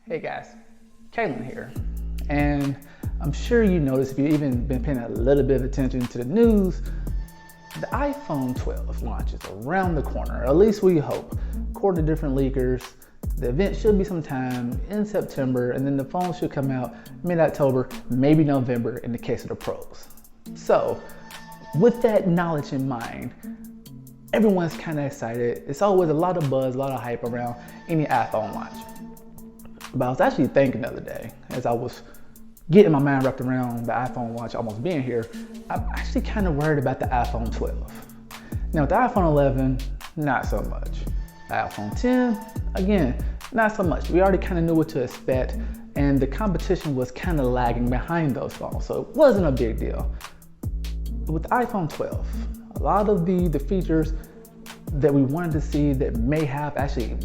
Hey guys, Kaylin here, and I'm sure you noticed, if you've even been paying a little bit of attention to the news, the iPhone 12 launch is around the corner, at least we hope. According to different leakers, the event should be sometime in September, and then the phone should come out mid-October, maybe November in the case of the Pros. So, with that knowledge in mind, everyone's kind of excited. It's always a lot of buzz, a lot of hype around any iPhone launch. But I was actually thinking the other day, as I was getting my mind wrapped around the iPhone launch almost being here, I'm actually kind of worried about the iPhone 12. Now with the iPhone 11, not so much. The iPhone 10, again, not so much. We already kind of knew what to expect, and the competition was kind of lagging behind those phones, so it wasn't a big deal. But with the iPhone 12, a lot of the features that we wanted to see that may have actually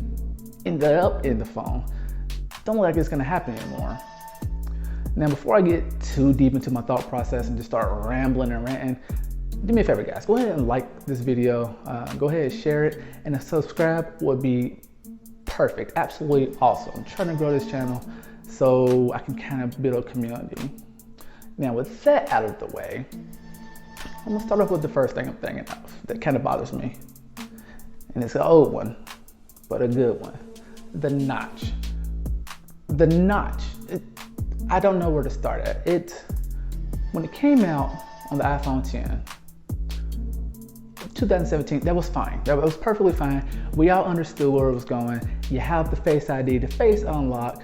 ended up in the phone don't look like it's gonna happen anymore. Now, before I get too deep into my thought process and just start rambling and ranting, do me a favor, guys. Go ahead and like this video. Go ahead and share it, and a subscribe would be perfect, absolutely awesome. I'm trying to grow this channel so I can kind of build a community. Now, with that out of the way, I'm gonna start off with the first thing I'm thinking of that kind of bothers me. And it's an old one, but a good one. The notch. The notch, I don't know where to start at. When it came out on the iPhone 10, 2017, that was fine. That was perfectly fine. We all understood where it was going. You have the Face ID, the Face Unlock,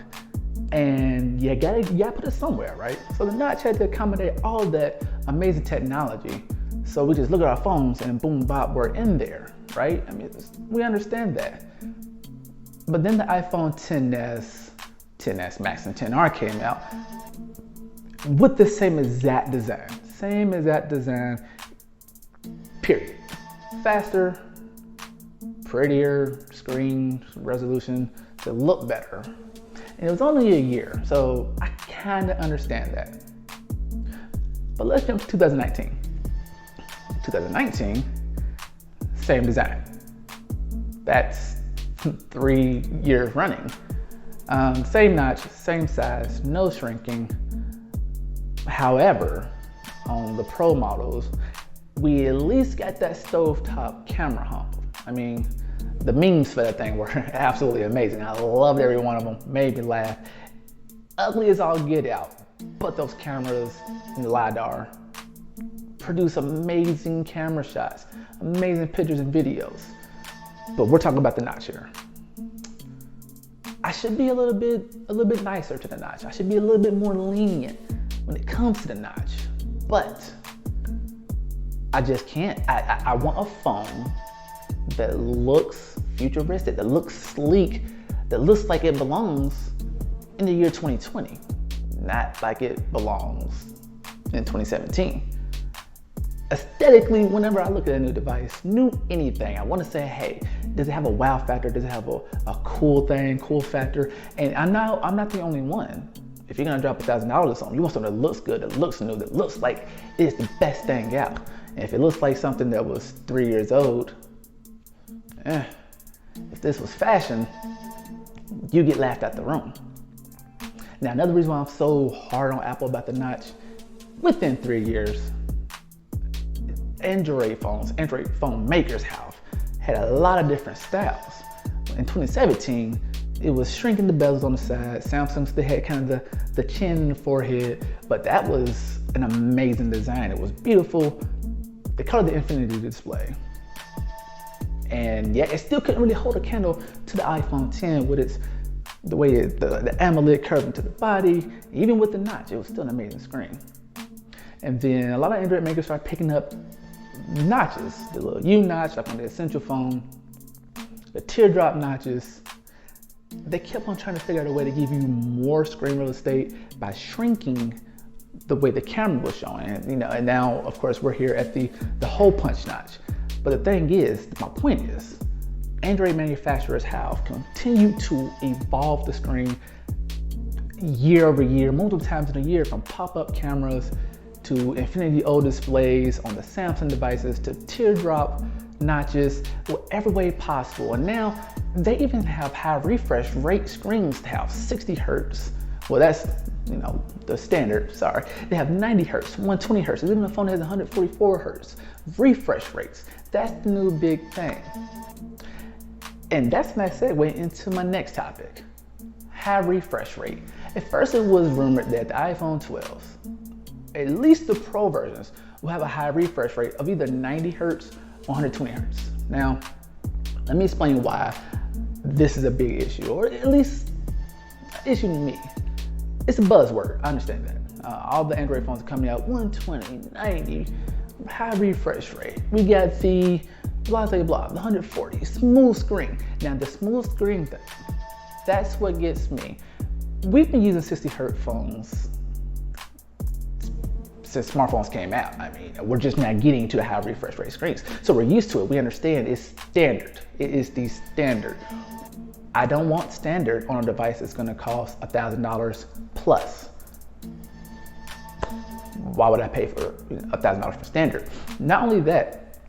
and you gotta put it somewhere, right? So the notch had to accommodate all of that amazing technology. So we just look at our phones and boom, bop, we're in there, right? I mean, we understand that. But then the iPhone 10s Max and 10R came out with the same exact design, period. Faster, prettier screen resolution to look better. And it was only a year, so I kind of understand that. But let's jump to 2019. 2019, same design. That's 3 years running. Same notch, same size, no shrinking. However, on the Pro models, we at least got that stovetop camera hump. I mean, the memes for that thing were absolutely amazing. I loved every one of them, made me laugh. Ugly as all get out, but those cameras and the LiDAR produce amazing camera shots, amazing pictures and videos. But we're talking about the notch here. I should be a little bit nicer to the notch. I should be a little bit more lenient when it comes to the notch, but I just can't. I want a phone that looks futuristic, that looks sleek, that looks like it belongs in the year 2020, not like it belongs in 2017. Aesthetically, whenever I look at a new device, anything, I want to say, hey, does it have a wow factor? Does it have a cool factor? And I know I'm not the only one. If you're gonna drop $1,000 on something, you want something that looks good, that looks new, that looks like it's the best thing out. And if it looks like something that was 3 years old, if this was fashion, you get laughed out the room. Now, another reason why I'm so hard on Apple about the notch, within 3 years, Android phone makers had a lot of different styles. In 2017, it was shrinking the bezels on the side. Samsung still had kind of the chin and the forehead, but that was an amazing design. It was beautiful. They called it the Infinity display. And yet it still couldn't really hold a candle to the iPhone 10 with the way the AMOLED curved into the body. Even with the notch, it was still an amazing screen. And then a lot of Android makers started picking up notches, the little U notch, like on the Essential phone, the teardrop notches. They kept on trying to figure out a way to give you more screen real estate by shrinking the way the camera was showing. And now, of course, we're here at the hole punch notch. But the thing is, my point is, Android manufacturers have continued to evolve the screen year over year, multiple times in a year, from pop-up cameras to Infinity O displays on the Samsung devices to teardrop notches, whatever way possible. And now they even have high refresh rate screens to have 60 hertz. Well, that's, the standard, sorry. They have 90 hertz, 120 hertz. Even the phone has 144 hertz refresh rates. That's the new big thing. And that's a nice segue into my next topic, high refresh rate. At first it was rumored that the iPhone 12, at least the Pro versions, will have a high refresh rate of either 90 hertz or 120 hertz. Now, let me explain why this is a big issue, or at least an issue to me. It's a buzzword, I understand that. All the Android phones are coming out 120, 90, high refresh rate. We got the blah, blah, blah, the 140, smooth screen. Now the smooth screen thing, that's what gets me. We've been using 60 hertz phones since smartphones came out. I mean, we're just not getting to the high refresh rate screens. So we're used to it, we understand it's standard. It is the standard. I don't want standard on a device that's gonna cost $1,000 plus. Why would I pay for $1,000 for standard? Not only that,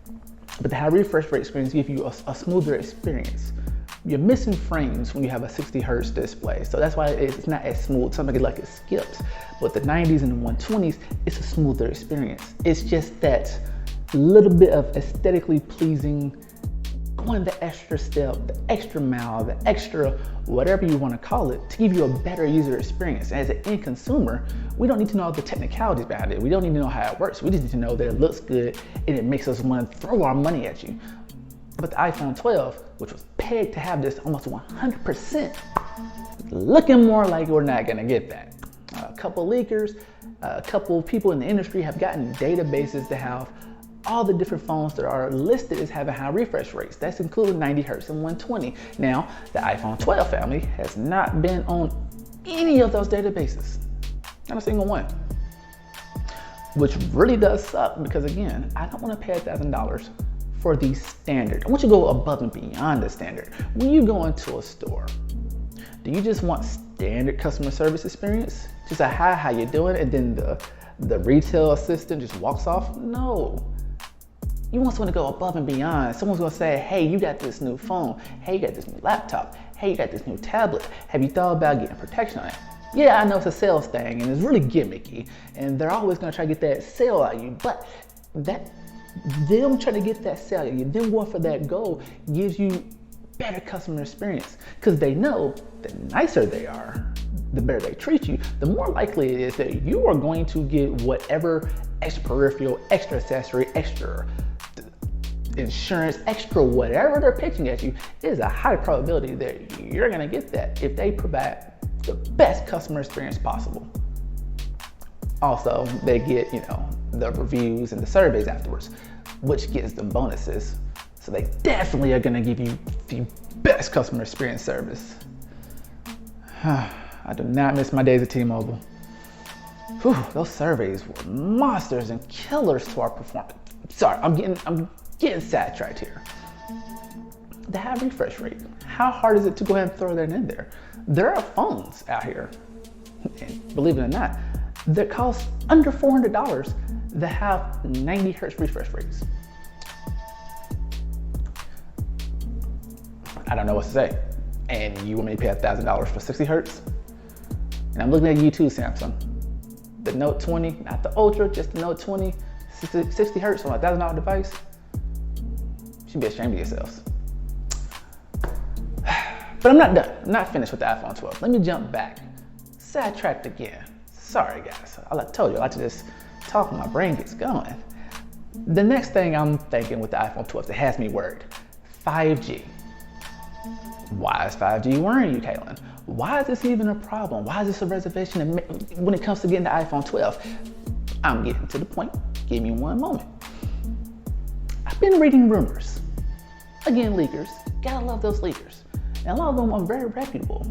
but the high refresh rate screens give you a smoother experience. You're missing frames when you have a 60 hertz display. So that's why it's not as smooth. Something like it skips. But the 90s and the 120s, it's a smoother experience. It's just that little bit of aesthetically pleasing, going the extra step, the extra mile, the extra whatever you want to call it, to give you a better user experience. As an end consumer, we don't need to know the technicalities behind it. We don't need to know how it works. We just need to know that it looks good and it makes us want to throw our money at you. But the iPhone 12, which was pegged to have this almost 100%, looking more like we're not gonna get that. A couple leakers, a couple people in the industry have gotten databases to have all the different phones that are listed as having high refresh rates. That's including 90 hertz and 120. Now, the iPhone 12 family has not been on any of those databases. Not a single one. Which really does suck because again, I don't wanna pay $1,000 for the standard. I want you to go above and beyond the standard. When you go into a store, do you just want standard customer service experience? Just a hi, how you doing? And then the retail assistant just walks off? No. You want someone to go above and beyond. Someone's gonna say, hey, you got this new phone. Hey, you got this new laptop. Hey, you got this new tablet. Have you thought about getting protection on it? Yeah, I know it's a sales thing and it's really gimmicky and they're always gonna try to get that sale out of you, but them trying to get that sale out of you, them going for that goal gives you better customer experience because they know the nicer they are, the better they treat you, the more likely it is that you are going to get whatever extra peripheral, extra accessory, extra insurance, extra whatever they're pitching at you. Is a high probability that you're gonna get that if they provide the best customer experience possible. Also, they get, the reviews and the surveys afterwards, which gives them bonuses. So they definitely are gonna give you the best customer experience service. I do not miss my days at T-Mobile. Whew, those surveys were monsters and killers to our performance. Sorry, I'm getting sidetracked here. The high refresh rate. How hard is it to go ahead and throw that in there? There are phones out here, and believe it or not, that cost under $400 that have 90 hertz refresh rates. I don't know what to say. And you want me to pay $1,000 for 60 hertz? And I'm looking at you too, Samsung. The Note 20, not the Ultra, just the Note 20, 60 hertz on a $1,000 device. You should be ashamed of yourselves. But I'm not done. I'm not finished with the iPhone 12. Let me jump back. Sidetracked again. Sorry guys. I told you I like to just talk when my brain gets going. The next thing I'm thinking with the iPhone 12 that has me worried, 5G. Why is 5G worrying you, Caitlin? Why is this even a problem? Why is this a reservation when it comes to getting the iPhone 12? I'm getting to the point. Give me one moment. I've been reading rumors. Again, leakers. Gotta love those leakers. And a lot of them are very reputable.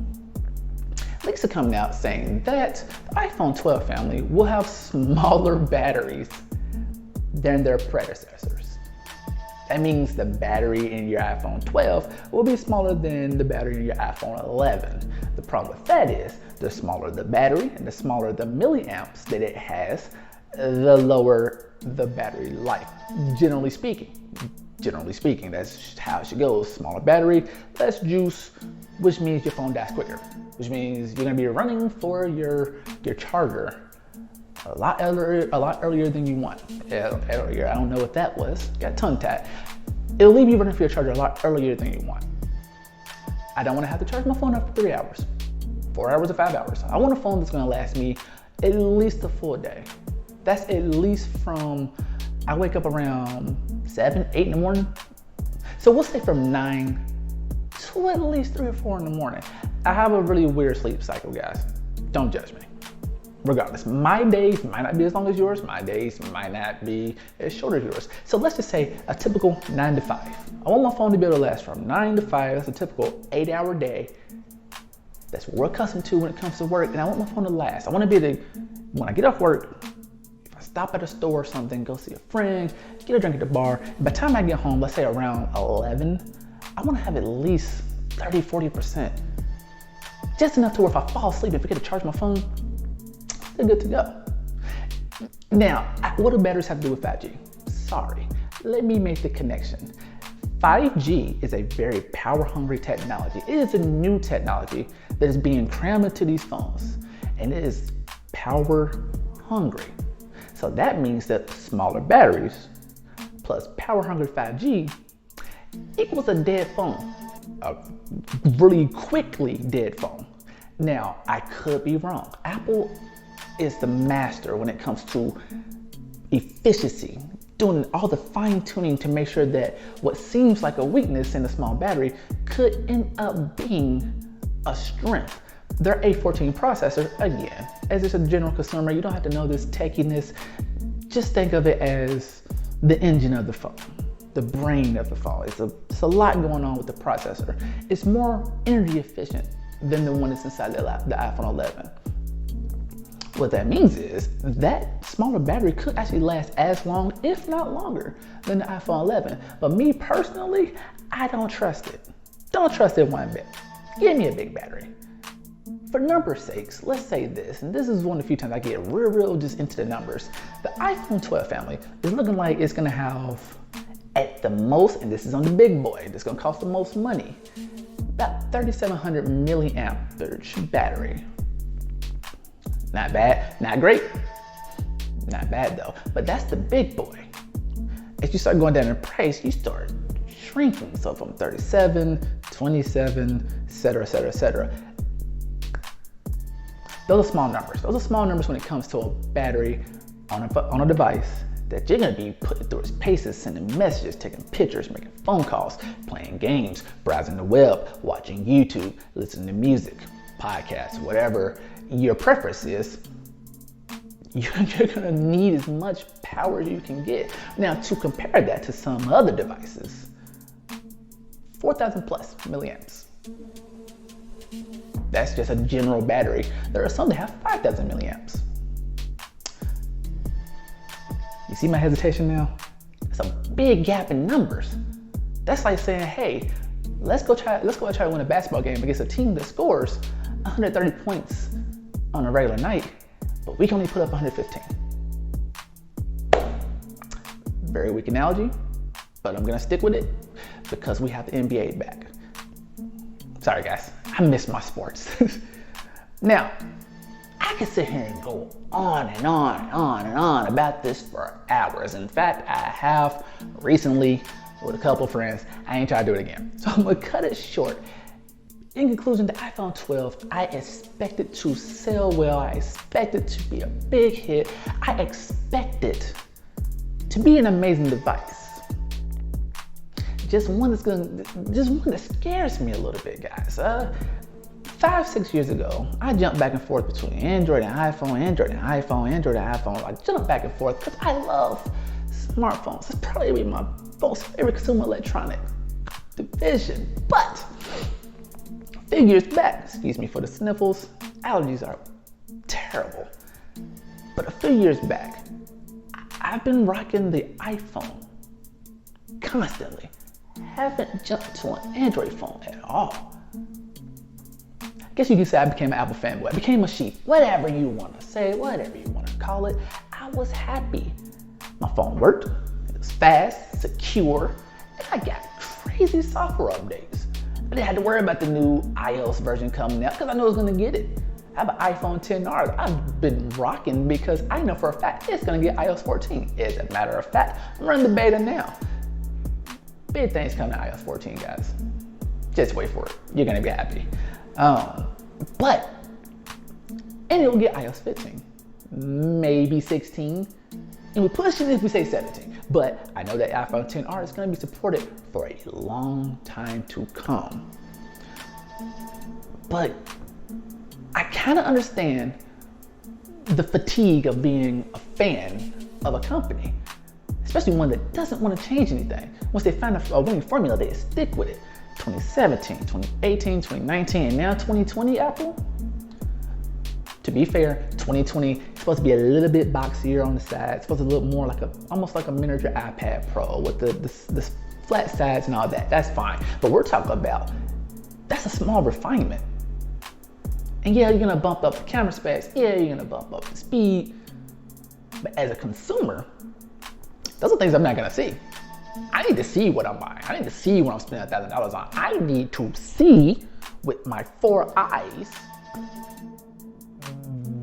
Leaks are coming out saying that the iPhone 12 family will have smaller batteries than their predecessors. That means the battery in your iPhone 12 will be smaller than the battery in your iPhone 11. The problem with that is the smaller the battery and the smaller the milliamps that it has, the lower the battery life, generally speaking. Generally speaking, that's how it should go. Smaller battery, less juice, which means your phone dies quicker, which means you're gonna be running for your charger a lot earlier than you want. Earlier, I don't know what that was, got tongue tied. It'll leave you running for your charger a lot earlier than you want. I don't wanna have to charge my phone up for 3 hours, 4 hours or 5 hours. I want a phone that's gonna last me at least a full day. That's at least from, I wake up around 7, 8 in the morning. So we'll say from 9 to at least 3 or 4 in the morning. I have a really weird sleep cycle, guys. Don't judge me. Regardless, my days might not be as long as yours. My days might not be as short as yours. So let's just say a typical 9 to 5. I want my phone to be able to last from 9 to 5. That's a typical 8-hour day. That's what we're accustomed to when it comes to work. And I want my phone to last. I want to be able to, when I get off work, stop at a store or something, go see a friend, get a drink at the bar. By the time I get home, let's say around 11, I want to have at least 30, 40%. Just enough to where if I fall asleep and forget to charge my phone, they're good to go. Now, what do batteries have to do with 5G? Sorry, let me make the connection. 5G is a very power-hungry technology. It is a new technology that is being crammed into these phones, and it is power-hungry. So that means that smaller batteries plus power-hungry 5G equals a dead phone, a really quickly dead phone. Now, I could be wrong. Apple is the master when it comes to efficiency, doing all the fine-tuning to make sure that what seems like a weakness in a small battery could end up being a strength. Their A14 processor, again, as just a general consumer, you don't have to know this techiness. Just think of it as the engine of the phone, the brain of the phone. It's a lot going on with the processor. It's more energy efficient than the one that's inside the iPhone 11. What that means is that smaller battery could actually last as long, if not longer, than the iPhone 11. But me personally, I don't trust it. Don't trust it one bit. Give me a big battery. For numbers' sakes, let's say this, and this is one of the few times I get real just into the numbers. The iPhone 12 family is looking like it's gonna have, at the most, and this is on the big boy, that's gonna cost the most money, about 3,700 milliamp battery. Not bad, not great, not bad though, but that's the big boy. As you start going down in price, you start shrinking. So from 37, 27, et cetera, et cetera, et cetera. Those are small numbers. Those are small numbers when it comes to a battery on a device that you're gonna be putting through its paces, sending messages, taking pictures, making phone calls, playing games, browsing the web, watching YouTube, listening to music, podcasts, whatever your preference is. You're gonna need as much power as you can get. Now, to compare that to some other devices, 4,000 plus milliamps. That's just a general battery. There are some that have 5,000 milliamps. You see my hesitation now? It's a big gap in numbers. That's like saying, hey, let's go try to win a basketball game against a team that scores 130 points on a regular night, but we can only put up 115. Very weak analogy, but I'm gonna stick with it because we have the NBA back. Sorry guys, I miss my sports. Now, I could sit here and go on and on and on and on about this for hours. In fact, I have recently with a couple friends. I ain't trying to do it again. So I'm gonna cut it short. In conclusion, the iPhone 12, I expect it to sell well. I expect it to be a big hit. I expect it to be an amazing device. Just one that scares me a little bit, guys. 5-6 years ago, I jumped back and forth between Android and iPhone, Android and iPhone, Android and iPhone. I jumped back and forth because I love smartphones. It's probably my most favorite consumer electronic division. But a few years back, excuse me for the sniffles, allergies are terrible. But a few years back, I've been rocking the iPhone constantly. Haven't jumped to an Android phone at all. I guess you could say I became an Apple fanboy. I became a sheep. Whatever you want to say, whatever you want to call it. I was happy. My phone worked. It was fast, secure, I got crazy software updates. I didn't have to worry about the new iOS version coming out because I know I was gonna get it. I have an iPhone 10R I've been rocking because I know for a fact it's gonna get iOS 14. As a matter of fact, I'm running the beta now. Big things coming to iOS 14, guys. Just wait for it. You're gonna be happy. And it will get iOS 15, maybe 16. And we're pushing if we say 17. But I know that iPhone 10R is gonna be supported for a long time to come. But I kind of understand the fatigue of being a fan of a company, especially one that doesn't want to change anything. Once they find a winning formula, they stick with it. 2017, 2018, 2019, and now 2020 Apple. To be fair, 2020 is supposed to be a little bit boxier on the side. It's supposed to look more like almost like a miniature iPad Pro with the flat sides and all that. That's fine. But we're talking about, that's a small refinement. And yeah, you're gonna bump up the camera specs. Yeah, you're gonna bump up the speed. But as a consumer, those are things I'm not gonna see. I need to see what I'm buying. I need to see what I'm spending $1,000 on. I need to see with my 4 eyes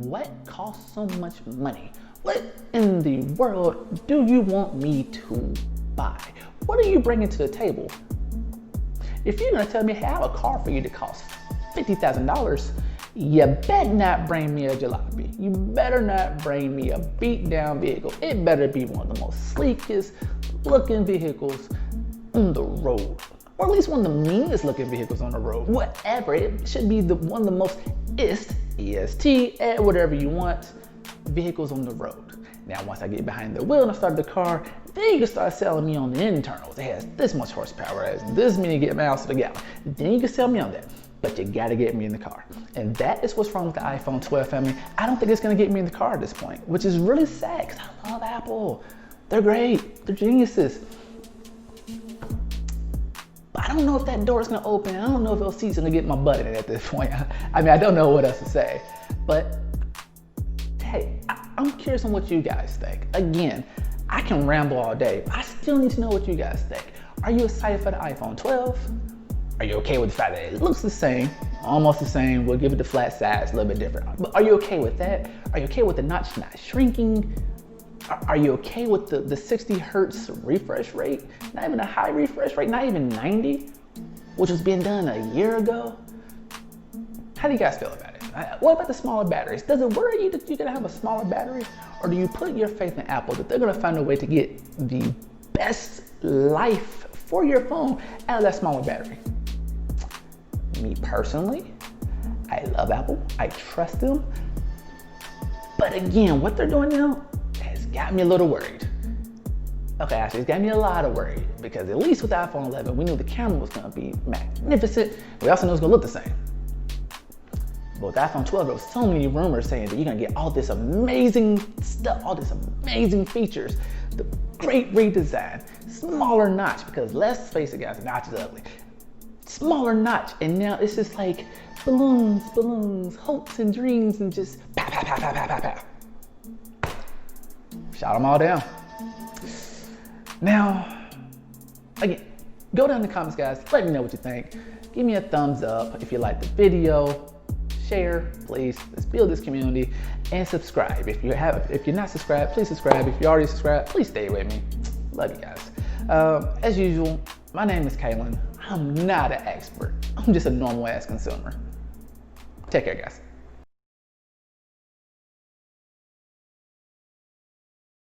what costs so much money. What in the world do you want me to buy? What are you bringing to the table? If you're gonna tell me, hey, I have a car for you that costs $50,000, you better not bring me a jalopy. You better not bring me a beat down vehicle. It better be one of the most sleekest looking vehicles on the road. Or at least one of the meanest looking vehicles on the road. Whatever, it should be one of the most EST, whatever you want, vehicles on the road. Now, once I get behind the wheel and I start the car, then you can start selling me on the internals. It has this much horsepower, it has this many miles to the gallon. Then you can sell me on that. But you gotta get me in the car. And that is what's wrong with the iPhone 12 family. I don't think it's gonna get me in the car at this point, which is really sad because I love Apple. They're great, they're geniuses. But I don't know if that door is gonna open. I don't know if those seats are gonna get my butt in it at this point. I mean, I don't know what else to say. But hey, I'm curious on what you guys think. Again, I can ramble all day, but I still need to know what you guys think. Are you excited for the iPhone 12? Are you okay with the fact that it looks the same, almost the same? We'll give it the flat sides, a little bit different. But are you okay with that? Are you okay with the notch not shrinking? Are you okay with the 60 hertz refresh rate? Not even a high refresh rate, not even 90, which was being done a year ago? How do you guys feel about it? What about the smaller batteries? Does it worry you that you're gonna have a smaller battery? Or do you put your faith in Apple that they're gonna find a way to get the best life for your phone out of that smaller battery? Me personally, I love Apple, I trust them. But again, what they're doing now has got me a little worried. Okay, actually, it's got me a lot of worried because at least with the iPhone 11, we knew the camera was gonna be magnificent. We also knew it was gonna look the same. But with the iPhone 12, there was so many rumors saying that you're gonna get all this amazing stuff, all these amazing features, the great redesign, smaller notch, because let's face it guys, the notch is ugly. Smaller notch, and now it's just like balloons, hopes and dreams, and just pow, pow, pow, pow, pow, pow, pow. Shot them all down. Now, again, go down in the comments, guys. Let me know what you think. Give me a thumbs up if you like the video. Share, please. Let's build this community, and subscribe. If you're not subscribed, please subscribe. If you're already subscribed, please stay with me. Love you guys. As usual, my name is Kalen. I'm not an expert. I'm just a normal ass consumer. Take care, guys.